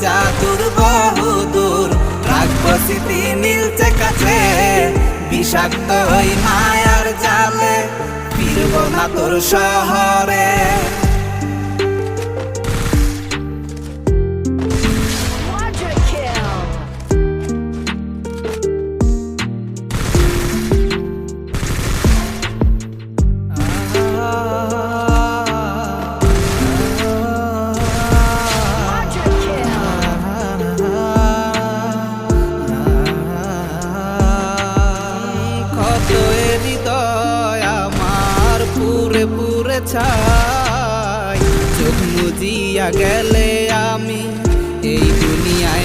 জাদুর বহুদূর, রাখবো স্মৃতি নীলচে কাছে, বিষাক্ত ওই মায়ার জালে ফিরবো না তোর শহরে। পুরে পুরে ছাই, চোখ মুজিয়া গেলে আমি এই দুনিয়ায়